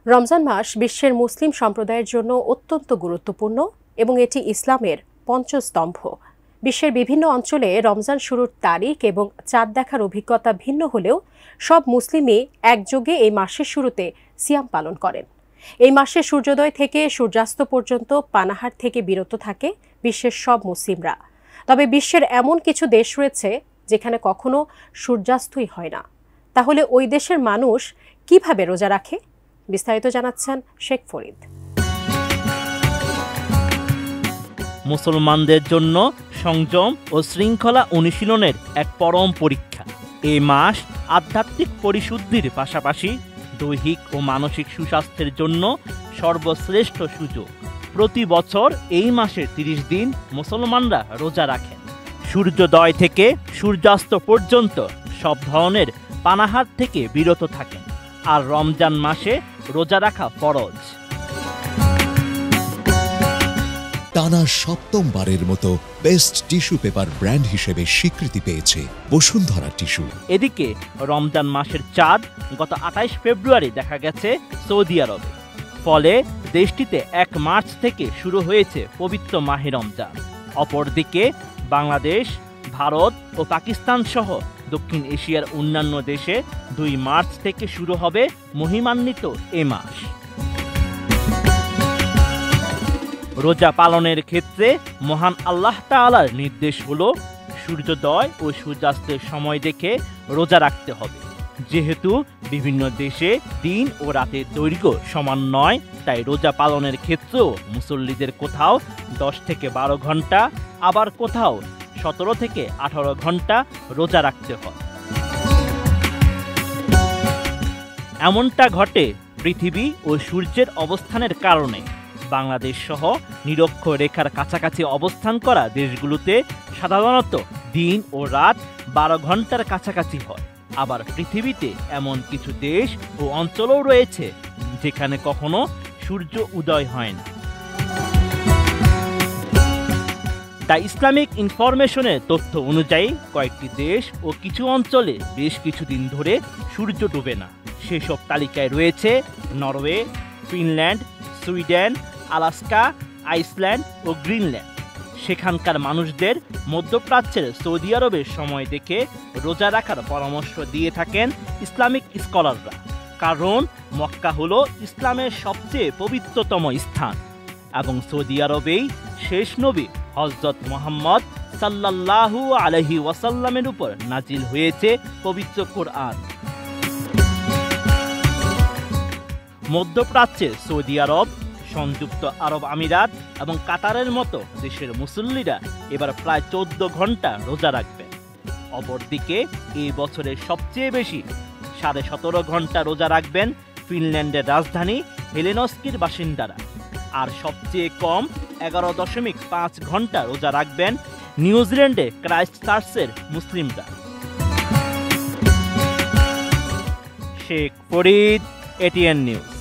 রমজান মাস বিশ্বের মুসলিম সম্প্রদায়ের জন্য অত্যন্ত গুরুত্বপূর্ণ এবং এটি ইসলামের পঞ্চস্তম্ভ। বিশ্বের বিভিন্ন অঞ্চলে রমজান শুরুর তারিখ এবং চাঁদ দেখার অভিজ্ঞতা ভিন্ন হলেও সব মুসলিমই একযোগে এই মাসের শুরুতে সিয়াম পালন করেন। এই মাসে সূর্যোদয় থেকে সূর্যাস্ত পর্যন্ত পানাহার থেকে বিরত থাকে বিশ্বের সব মুসলিমরা। তবে বিশ্বের এমন কিছু দেশ রয়েছে যেখানে কখনো সূর্যাস্তই হয় না। তাহলে ওই দেশের মানুষ কিভাবে রোজা রাখে? বিস্তারিত জানাচ্ছেন শেখ ফরিদ। মুসলমানদের জন্য সংযম ও শৃঙ্খলা অনুশীলনের এক পরম পরীক্ষা। এই মাস আধ্যাত্মিক পরিশুদ্ধির পাশাপাশি দৈহিক ও মানসিক সুস্বাস্থ্যের জন্য সর্বশ্রেষ্ঠ সুযোগ। প্রতি বছর এই মাসের ৩০ দিন মুসলমানরা রোজা রাখেন। সূর্যোদয় থেকে সূর্যাস্ত পর্যন্ত সব ধরনের পানাহার থেকে বিরত থাকেন। আর রমজান মাসে রোজা রাখা ফরজ। টানা সপ্তমবারের মতো বেস্ট টিস্যু পেপার ব্র্যান্ড হিসেবে স্বীকৃতি পেয়েছে বসুন্ধরা টিস্যু। এদিকে রমজান মাসের চাঁদ গত ২৮ ফেব্রুয়ারি দেখা গেছে সৌদি আরবে। ফলে দেশটিতে ১ মার্চ থেকে শুরু হয়েছে পবিত্র মাহে রমজান। অপরদিকে বাংলাদেশ, ভারত ও পাকিস্তান সহ দক্ষিণ এশিয়ার অন্যান্য দেশে ২ মার্চ থেকে শুরু হবে মহিমান্বিত এ মাস। রোজা পালনের ক্ষেত্রে মহান আল্লাহ তাআলার নির্দেশ হলো সূর্যোদয় ও সূর্যাস্তের সময় দেখে রোজা রাখতে হবে। যেহেতু বিভিন্ন দেশে দিন ও রাতের দৈর্ঘ্য সমান নয়, তাই রোজা পালনের ক্ষেত্রেও মুসল্লিদের কোথাও ১০ থেকে ১২ ঘন্টা, আবার কোথাও ১৭ থেকে ১৮ ঘন্টা রোজা রাখতে হয়। এমনটা ঘটে পৃথিবী ও সূর্যের অবস্থানের কারণে। বাংলাদেশ সহ নিরক্ষরেখার কাছাকাছি অবস্থান করা দেশগুলোতে সাধারণত দিন ও রাত ১২ ঘন্টার কাছাকাছি হয়। আবার পৃথিবীতে এমন কিছু দেশ ও অঞ্চলও রয়েছে যেখানে কখনো সূর্য উদয় হয় না। দ্য ইসলামিক ইনফরমেশনের তথ্য অনুযায়ী কয়েকটি দেশ ও কিছু অঞ্চলে বেশ কিছুদিন ধরে সূর্য ডুবে না। সেসব তালিকায় রয়েছে Norway, Finland, Sweden, Alaska, Iceland ও গ্রিনল্যান্ড। সেখানকার মানুষদের মধ্যপ্রাচ্যের সৌদি আরবের সময় দেখে রোজা রাখার পরামর্শ দিয়ে থাকেন ইসলামিক স্কলাররা। কারণ মক্কা হলো ইসলামের সবচেয়ে পবিত্রতম স্থান এবং সৌদি আরবেই শেষ নবী হযরত মুহাম্মদ সাল্লাল্লাহু আলাইহি ওয়াসাল্লামের উপর নাজিল হয়েছে পবিত্র কোরআন। মধ্যপ্রাচ্যের সৌদি আরব, সংযুক্ত আরব আমিরাত এবং কাতারের মতো দেশের মুসল্লিরা এবার প্রায় ১৪ ঘন্টা রোজা রাখবেন। অপরদিকে এই বছরের সবচেয়ে বেশি ১৭.৫ ঘন্টা রোজা রাখবেন ফিনল্যান্ডের রাজধানী হেলেনস্কির বাসিন্দারা। আর সবচেয়ে কম ১১.৫ ঘন্টা রোজা রাখবেন নিউজিল্যান্ডে ক্রাইস্ট চার্চের মুসলিমরা। Sheikh Farid, ATN news.